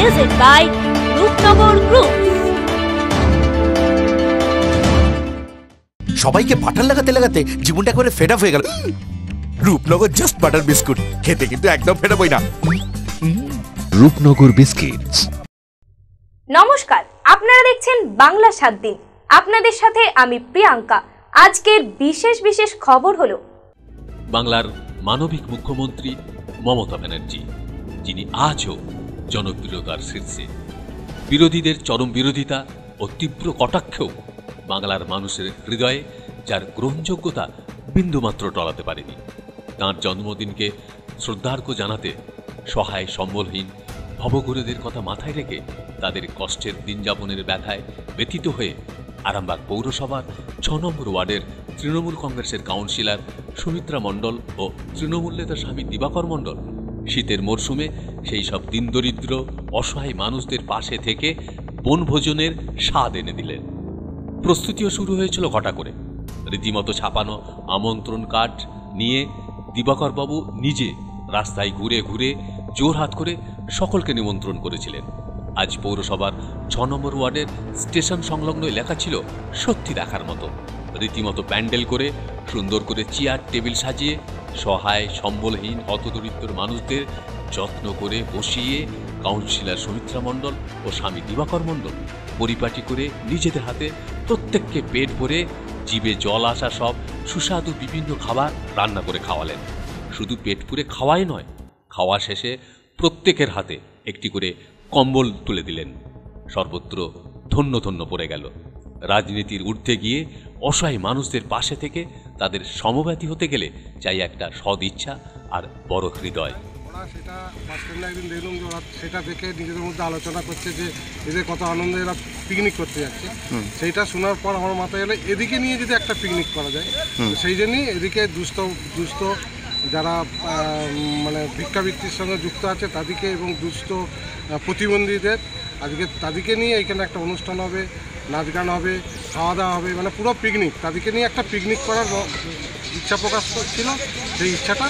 Presented by Rupnagar Group. সবাইকে butter লাগাতে লাগাতে জীবনটা করে ফেড আপ হয়ে গেল। রূপনগর জাস্ট বাটার বিস্কুট খেতে কিন্তু একদম ফেড আপ হই না। রূপনগর বিস্কিটস। নমস্কার, আপনারা দেখছেন বাংলা 7 দিন। আপনাদের সাথে আমি প্রিয়াঙ্কা। আজকের বিশেষ খবর হলো বাংলার মানবিক মুখ্যমন্ত্রী মমতা ব্যানার্জি, যিনি আজও জনপ্রিয়তার শীর্ষে। বিরোধীদের চরম বিরোধিতা ও তীব্র কটাক্ষেও বাংলার মানুষের হৃদয়ে যার গ্রহণযোগ্যতা বিন্দুমাত্র টলাতে পারেনি। তাঁর জন্মদিনকে শ্রদ্ধার্ঘ্য জানাতে সহায় সম্বলহীন ভবঘুরেদের কথা মাথায় রেখে তাদের কষ্টের দিনযাপনের ব্যথায় ব্যথিত হয়ে আরামবাগ পৌরসভার 6 নম্বর ওয়ার্ডের তৃণমূল কংগ্রেসের কাউন্সিলর সুমিত্রা মণ্ডল ও তৃণমূল নেতা স্বামী দিবাকর মণ্ডল শীতের মরশুমে সেই সব দিনদরিদ্র অসহায় মানুষদের পাশে থেকে বনভোজনের স্বাদ এনে দিলেন। প্রস্তুতিও শুরু হয়েছিল ঘটা করে। রীতিমতো ছাপানো আমন্ত্রণ কার্ড নিয়ে দিবাকরবাবু নিজে রাস্তায় ঘুরে ঘুরে জোরহাত করে সকলকে নিমন্ত্রণ করেছিলেন। আজ পৌরসভার 6 নম্বর ওয়ার্ডের স্টেশন সংলগ্ন এলাকা ছিল সত্যি দেখার মতো। রীতিমতো প্যান্ডেল করে সুন্দর করে চেয়ার টেবিল সাজিয়ে সহায় সম্বলহীন হতদরিদ্র মানুষদের যত্ন করে বসিয়ে কাউন্সিলর সুমিত্রা মণ্ডল ও স্বামী দিবাকর মণ্ডল পরিপাটি করে নিজেদের হাতে প্রত্যেককে পেট ভরে জিভে জল আসা সব সুস্বাদু বিভিন্ন খাবার রান্না করে খাওয়ালেন। শুধু পেট পুরে খাওয়াই নয়, খাওয়া শেষে প্রত্যেকের হাতে একটি করে কম্বল তুলে দিলেন। সর্বত্র ধন্য ধন্য পড়ে গেল। রাজনীতির ঊর্ধ্বে গিয়ে অসহায় মানুষদের পাশে থেকে তাদের সমব্যথী হতে গেলে চাই একটা সদ ইচ্ছা আর বড় হৃদয়। সেটা বাসস্ট্যান্ডে একদিন দেখলাম যে ওরা সেটা দেখে নিজেদের মধ্যে আলোচনা করছে যে এদের কত আনন্দে এরা পিকনিক করতে যাচ্ছে। সেইটা শোনার পর আমার মাথায় এলো এদিকে নিয়ে যদি একটা পিকনিক করা যায়, সেই জন্যই এদিকে দুস্থ যারা মানে ভিক্ষাবৃত্তির সঙ্গে যুক্ত আছে তাদেরকে এবং দুস্থ প্রতিবন্ধীদের তাদেরকে নিয়ে এখানে একটা অনুষ্ঠান হবে, নাচ গান হবে, খাওয়া দাওয়া হবে, মানে পুরো পিকনিক। তাদেরকে নিয়ে একটা পিকনিক করার ইচ্ছা প্রকাশ করছিল। সেই ইচ্ছাটা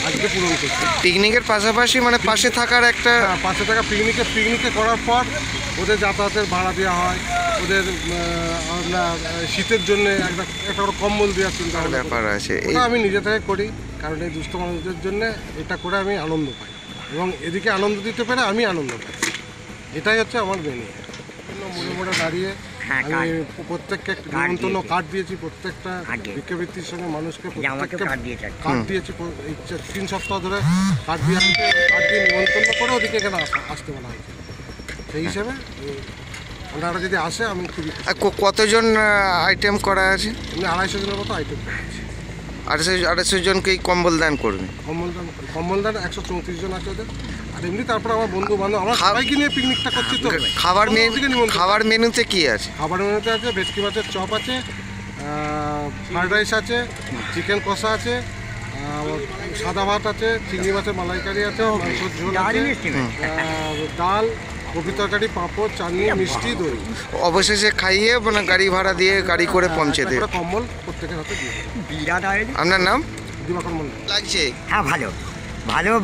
আজকে পূরণ করছে। পিকনিকের পাশাপাশি মানে পাশে থাকার একটা পাশে থাকা পিকনিকে করার পর ওদের যাতায়াতের ভাড়া দেওয়া হয়, ওদের শীতের জন্য একটা কম্বল দেওয়ার চিন্তা ব্যাপার আছে। এটা আমি নিজে থেকে করি, কারণ এই দুস্থ মানুষদের জন্য এটা করে আমি আনন্দ পাই এবং এদিকে আনন্দ দিতে পেরে আমি আনন্দ পাই। এটাই হচ্ছে আমার মেনে। মোড়ে দাঁড়িয়ে আমি প্রত্যেককে নিমন্ত্রণ কার্ড দিয়েছি, প্রত্যেকটা ভিক্ষাবৃত্তির সঙ্গে মানুষকে কার্ড দিয়েছি। 3 সপ্তাহ ধরে কার্ড দিয়ে নিমন্ত্রণ করে ওদিকে এখানে আসতে বলা হয়েছে। সেই হিসেবে ওনারা যদি আসে আমি খুবই। কতজন আইটেম করা আছে? আমি 250 জনের মতো আইটেম করা আছে। 250 জনকেই কম্বল দান করবে? কম্বল দান 134 জন আছে ওদের। আর এমনি তারপর আমার বন্ধু বান্ধব আমরা সবাইকে নিয়ে পিকনিকটা করছি। তো খাবার মেনুতে কি আছে? খাবার মেনুতে আছে ভেটকি মাছের চপ আছে, ফ্রাইড রাইস আছে, চিকেন কষা আছে, সাদা ভাত আছে, চিংড়ি মাছের মালাইকারি আছে, মাংসের ঝোল আছে, ডাল, কপি তরকারি, পাঁপড়, চাটনি, মিষ্টি, দই। অবশেষে খাইয়ে মানে গাড়ি ভাড়া দিয়ে গাড়ি করে পৌঁছে দেয়। কম্বল প্রত্যেকের হাতে দিয়ে। আপনার নাম? দিবাকর মণ্ডল। লাগছে? হ্যাঁ, ভালো।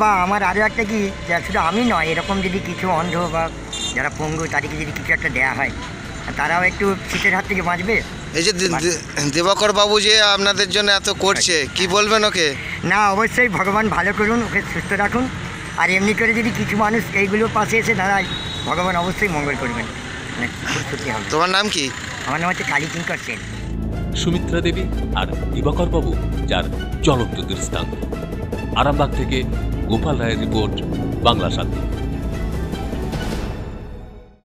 বা আমার আরও একটা কি, শুধু আমি নয়, এরকম যদি কিছু অন্ধ বা যারা পঙ্গু তাদেরকে যদি কিছু একটা দেওয়া হয়, তারাও একটু শীতের হাত থেকে বাঁচবে। এই যে দিবাকর বাবু যে আপনাদের জন্য এত করছে, কি বলবেন ওকে? না, অবশ্যই ভগবান ভালো করুন, ওকে সুস্থ রাখুন। আর এমনি করে যদি কিছু মানুষ এইগুলোর পাশে এসে দাঁড়ায়, ভগবান অবশ্যই মঙ্গল করবেন। তোমার নাম কি? আমার নাম হচ্ছে কালীকিঙ্কর সেন। সুমিত্রা দেবী আর দিবাকর বাবু যার জ্বলন্ত দৃষ্টান্ত। আরামবাগ থেকে গোপাল রায়ের রিপোর্ট, বাংলা 7 দিন।